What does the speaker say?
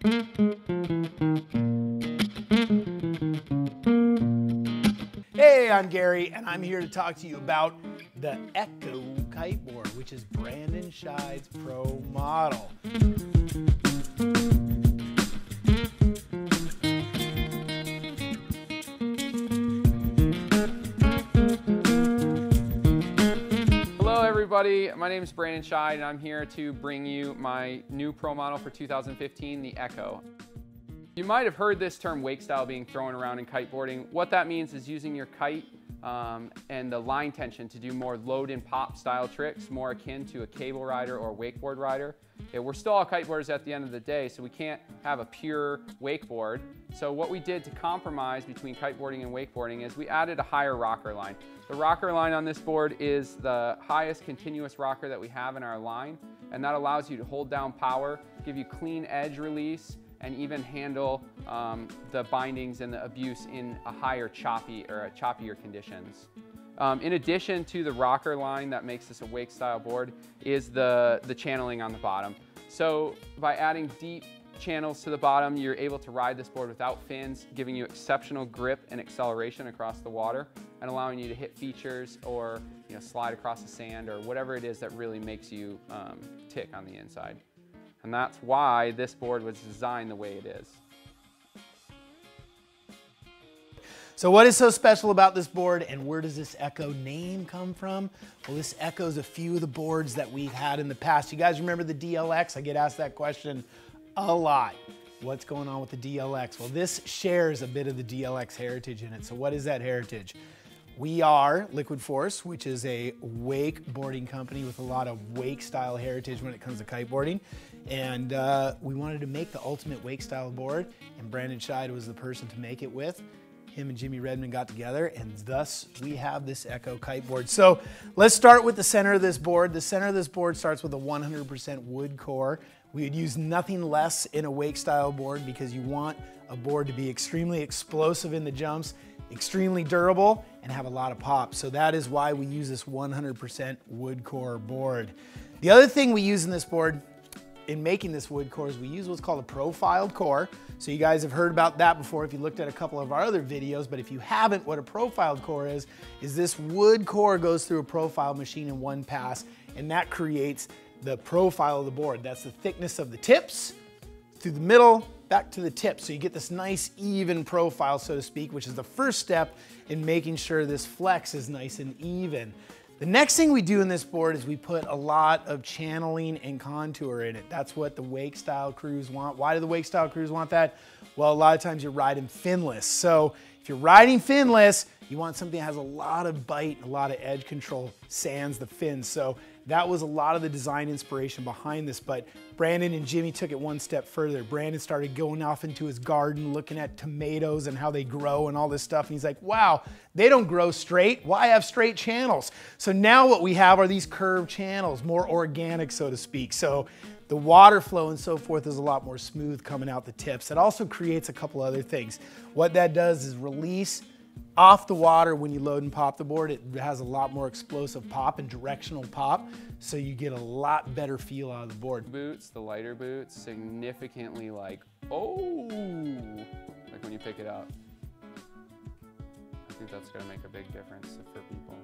Hey, I'm Gary, and I'm here to talk to you about the Echo Kiteboard, which is Brandon Scheide's pro model. Hello everybody, my name is Brandon Scheide, and I'm here to bring you my new pro model for 2015, the Echo. You might have heard this term wake style being thrown around in kiteboarding. What that means is using your kite and the line tension to do more load and pop style tricks, more akin to a cable rider or wakeboard rider. We're still all kiteboarders at the end of the day, so we can't have a pure wakeboard. So what we did to compromise between kiteboarding and wakeboarding is we added a higher rocker line. The rocker line on this board is the highest continuous rocker that we have in our line, and that allows you to hold down power, give you clean edge release, and even handle the bindings and the abuse in a higher choppier conditions. In addition to the rocker line that makes this a wake style board is the channeling on the bottom. So by adding deep channels to the bottom, you're able to ride this board without fins, giving you exceptional grip and acceleration across the water and allowing you to hit features or slide across the sand or whatever it is that really makes you tick on the inside. And that's why this board was designed the way it is. So what is so special about this board, and where does this Echo name come from? Well, this echoes a few of the boards that we've had in the past. You guys remember the DLX? I get asked that question a lot. What's going on with the DLX? Well, this shares a bit of the DLX heritage in it. So what is that heritage? We are Liquid Force, which is a wakeboarding company with a lot of wake style heritage when it comes to kiteboarding. And we wanted to make the ultimate wake style board, and Brandon Scheide was the person to make it with. Him and Jimmy Redmond got together, and thus we have this Echo Kiteboard. So let's start with the center of this board. The center of this board starts with a 100% wood core. We would use nothing less in a wake style board because you want a board to be extremely explosive in the jumps, extremely durable, and have a lot of pop. So that is why we use this 100% wood core board. The other thing we use in this board, in making this wood core, is we use what's called a profiled core. So you guys have heard about that before if you looked at a couple of our other videos, but if you haven't, what a profiled core is this wood core goes through a profile machine in one pass, and that creates the profile of the board. That's the thickness of the tips, through the middle, back to the tip. So you get this nice even profile, so to speak, which is the first step in making sure this flex is nice and even. The next thing we do in this board is we put a lot of channeling and contour in it. That's what the wake style crews want. Why do the wake style crews want that? Well, a lot of times you're riding finless. So if you're riding finless, you want something that has a lot of bite, a lot of edge control, sans the fins. So that was a lot of the design inspiration behind this, but Brandon and Jimmy took it one step further. Brandon started going off into his garden, looking at tomatoes and how they grow and all this stuff. And he's like, wow, they don't grow straight. Why have straight channels? So now what we have are these curved channels, more organic, so to speak. So the water flow and so forth is a lot more smooth coming out the tips. It also creates a couple other things. What that does is release off the water when you load and pop the board. It has a lot more explosive pop and directional pop, so you get a lot better feel out of the board. Boots, the lighter boots, significantly like when you pick it up. I think that's going to make a big difference for people.